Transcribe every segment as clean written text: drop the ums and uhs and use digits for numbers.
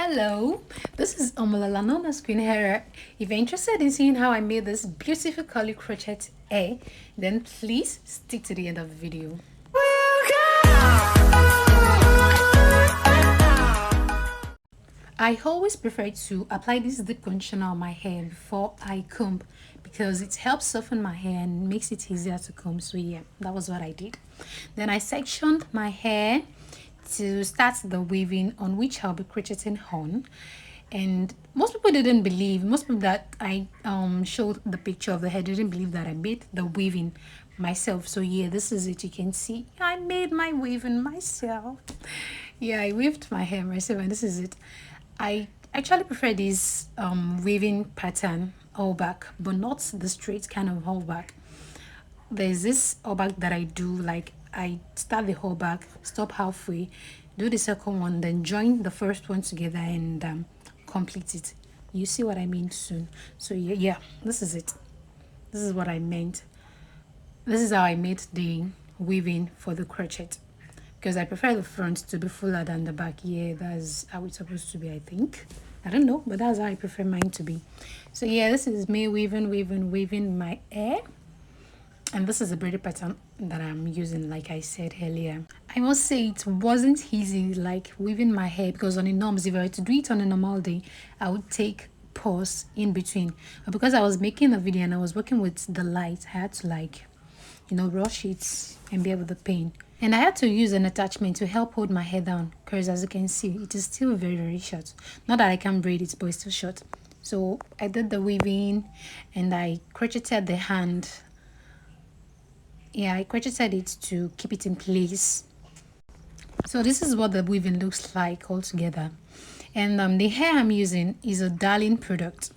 Hello, this is Omalala known as Queen Hera. If you're interested in seeing how I made this beautiful curly crochet hair, then please stick to the end of the video. I always prefer to apply this deep conditioner on my hair before I comb because it helps soften my hair and makes it easier to comb. So yeah, that was what I did. Then I sectioned my hair to start the weaving on which I'll be crocheting on. And most people didn't believe, most people that I showed the picture of the hair didn't believe that I made the weaving myself. So yeah, this is it. You can see I made my weaving myself. Yeah, I weaved my hair myself, and this is it. I actually prefer this weaving pattern all back, but not the straight kind of all back. There's this all back that I do, like I start the whole back, stop halfway, do the second one, then join the first one together and complete it. You see what I mean soon. So yeah, this is it. This is what I meant. This is how I made the weaving for the crochet, because I prefer the front to be fuller than the back. Yeah, that's how it's supposed to be, I think. I don't know, but that's how I prefer mine to be. So yeah, this is me weaving my hair. And this is the braided pattern that I'm using, like I said earlier. I must say it wasn't easy like weaving my hair, because on the norms, if I were to do it on a normal day, I would take pause in between. But because I was making a video and I was working with the light, I had to rush it and bear with the pain. And I had to use an attachment to help hold my hair down, because as you can see, it is still very short. Not that I can braid it, but it's still short. So I did the weaving and I crocheted the hand. Yeah, I crocheted it to keep it in place. So this is what the weaving looks like all together. And the hair I'm using is a Darling product,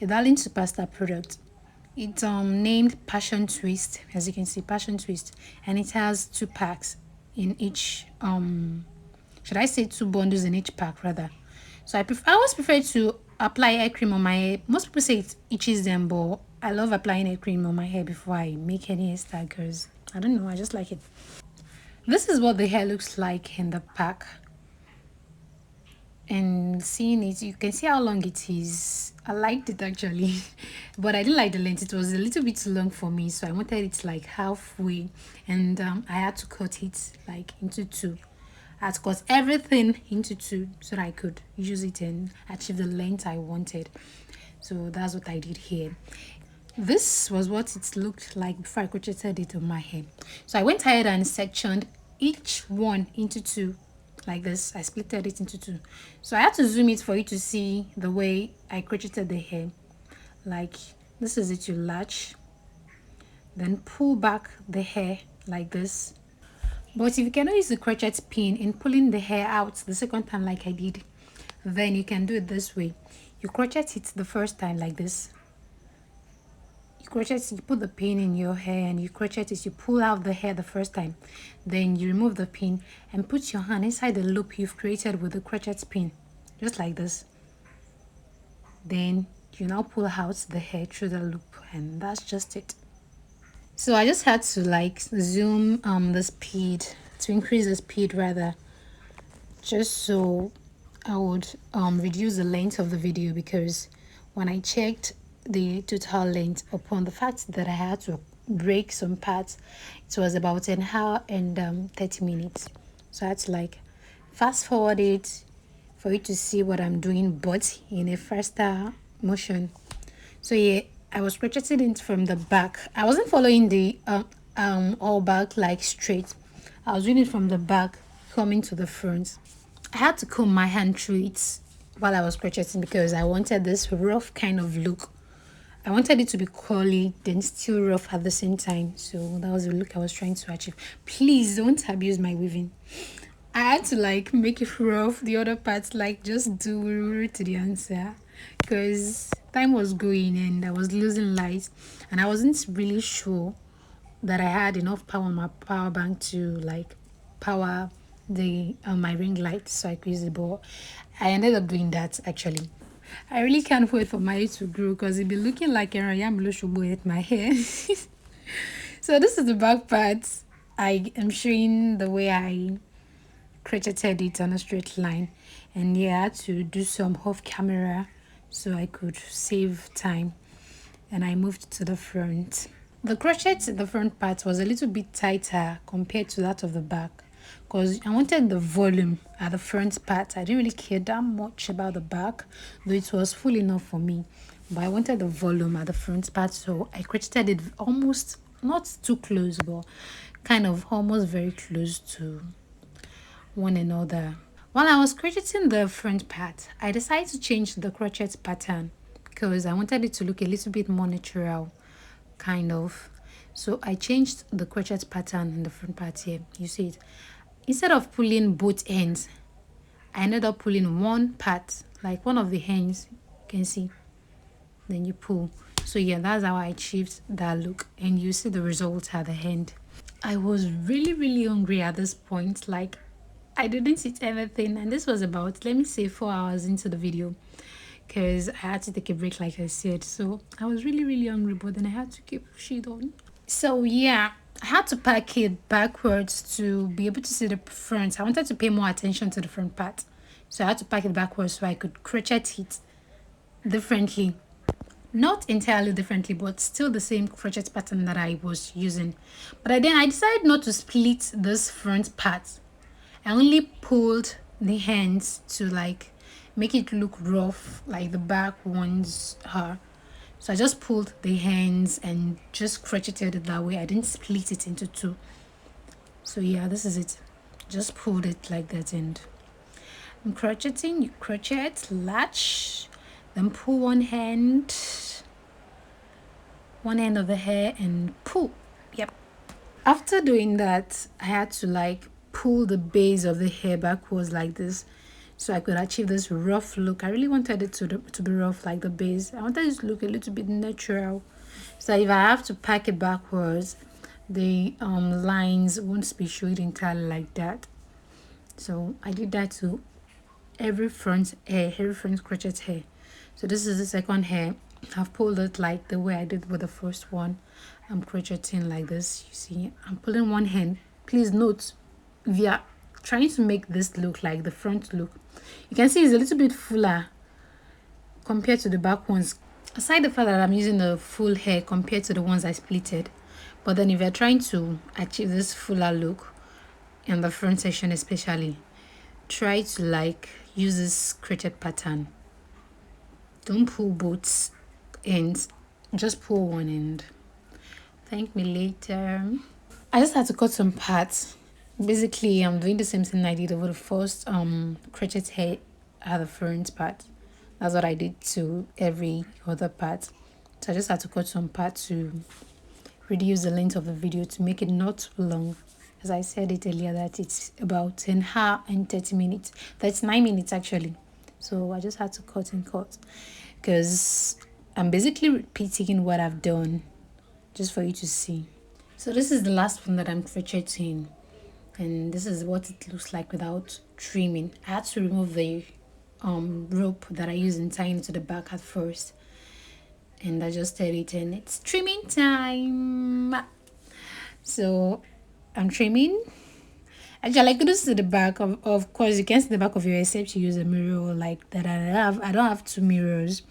a Darling Superstar product. It's named Passion Twist, as you can see, Passion Twist, and it has 2 packs in each. Should I say 2 bundles in each pack rather? So I always prefer to apply hair cream on my hair. Most people say it itches them, but I love applying hair cream on my hair before I make any hairstyle, because I don't know, I just like it. This is what the hair looks like in the pack. And seeing it, you can see how long it is. I liked it actually, but I didn't like the length. It was a little bit too long for me, so I wanted it like halfway, and I had to cut it like into 2. I had to cut everything into 2 so that I could use it and achieve the length I wanted. So that's what I did here. This was what it looked like before I crocheted it on my hair. So I went ahead and sectioned each one into 2 like this. I splitted it into 2. So I had to zoom it for you to see the way I crocheted the hair. Like this is it. You latch, then pull back the hair like this. But if you cannot use the crochet pin in pulling the hair out the second time like I did, then you can do it this way. You crochet it the first time like this. You crochet it, you put the pin in your hair and you crochet it, you pull out the hair the first time. Then you remove the pin and put your hand inside the loop you've created with the crochet pin, just like this. Then you now pull out the hair through the loop, and that's just it. So I just had to like zoom the speed, to increase the speed rather, just so I would reduce the length of the video, because when I checked the total length upon the fact that I had to break some parts, it was about an hour and 30 minutes. So I had to like fast forward it for you to see what I'm doing, but in a faster motion. So yeah, I was crocheting it from the back. I wasn't following the all back like straight. I was doing it from the back coming to the front. I had to comb my hand through it while I was crocheting, because I wanted this rough kind of look. I wanted it to be curly then still rough at the same time. So that was the look I was trying to achieve. Please don't abuse my weaving. I had to like make it rough, the other parts like just do to the answer, because time was going and I was losing light, and I wasn't really sure that I had enough power on my power bank to like power the my ring light so I could use it. But I ended up doing that actually. I really can't wait for my hair to grow, because it'll be looking like a Rayam Loshobo at my hair. So this is the back part. I am showing the way I crocheted it on a straight line, and yeah, I had to do some off camera so I could save time, and I moved to the front. The crochet in the front part was a little bit tighter compared to that of the back, because I wanted the volume at the front part. I didn't really care that much about the back, though it was full enough for me, but I wanted the volume at the front part, so I crocheted it almost not too close, but kind of almost very close to one another. While I was crocheting the front part, I decided to change the crochet pattern because I wanted it to look a little bit more natural, kind of. So I changed the crochet pattern in the front part here. You see it. Instead of pulling both ends, I ended up pulling one part, like one of the ends. You can see. Then you pull. So yeah, that's how I achieved that look, and you see the result at the end. I was really hungry at this point. Like, I didn't eat anything, and this was about, let me say, 4 hours into the video, because I had to take a break, like I said. So I was really hungry, but then I had to keep pushing on. So yeah, I had to pack it backwards to be able to see the front. I wanted to pay more attention to the front part, so I had to pack it backwards so I could crochet it differently. Not entirely differently, but still the same crochet pattern that I was using. But then I decided not to split this front part. I only pulled the hands to like make it look rough like the back ones are. So I just pulled the hands and just crocheted it that way. I didn't split it into two. So yeah, this is it. Just pulled it like that, and I'm crocheting. You crochet, latch, then pull one end of the hair and pull. Yep. After doing that, I had to like pull the base of the hair backwards like this so I could achieve this rough look. I really wanted it to be rough like the base. I wanted it to look a little bit natural, so if I have to pack it backwards, the lines won't be showing entirely like that. So I did that to every front crochet hair. So this is the second hair. I've pulled it like the way I did with the first one. I'm crocheting like this. You see, I'm pulling one hand. Please note, we are trying to make this look like the front look. You can see it's a little bit fuller compared to the back ones. Aside the fact that I'm using the full hair compared to the ones I splitted, but then if you're trying to achieve this fuller look in the front section especially, try to like use this crochet pattern. Don't pull both ends, just pull one end. Thank me later. I just had to cut some parts. Basically, I'm doing the same thing I did over the first crochet hair at the front part. That's what I did to every other part. So I just had to cut some parts to reduce the length of the video to make it not too long. As I said it earlier, that it's about an hour and 30 minutes. That's 9 minutes actually. So I just had to cut because I'm basically repeating what I've done just for you to see. So this is the last one that I'm crocheting, and this is what it looks like without trimming. I had to remove the rope that I used in tying it to the back at first, and I just did it, and it's trimming time. So I'm trimming. Actually, I could see the back of course you can see the back of your hair except you use a mirror like that. I don't have two mirrors,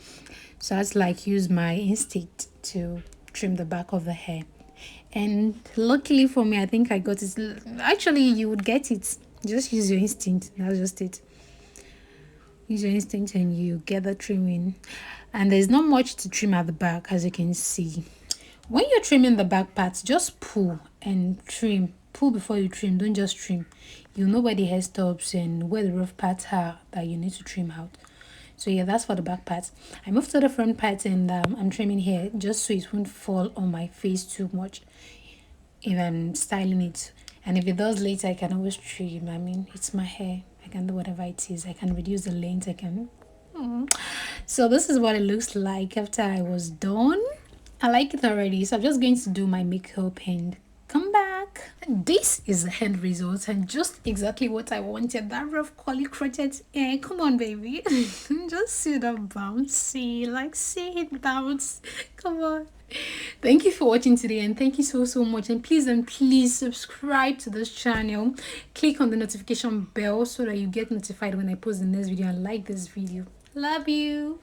so I had to like use my instinct to trim the back of the hair. And luckily for me, I think I got it. Actually, you would get it. Just use your instinct. That's just it. Use your instinct and you get the trimming. And there's not much to trim at the back, as you can see. When you're trimming the back parts, just pull and trim. Pull before you trim. Don't just trim. You'll know where the hair stops and where the rough parts are that you need to trim out. So yeah, that's for the back part. I moved to the front part, and I'm trimming here just so it won't fall on my face too much if I'm styling it. And if it does later, I can always trim. I mean, it's my hair. I can do whatever it is. I can reduce the length. I can. So this is what it looks like after I was done. I like it already, so I'm just going to do my makeup and come back. This is the end result and just exactly what I wanted. That rough curly crochet. Come on, baby. Just see that bounce. See it bounce. Come on. Thank you for watching today, and thank you so much. And please subscribe to this channel. Click on the notification bell so that you get notified when I post the next video, and like this video. Love you.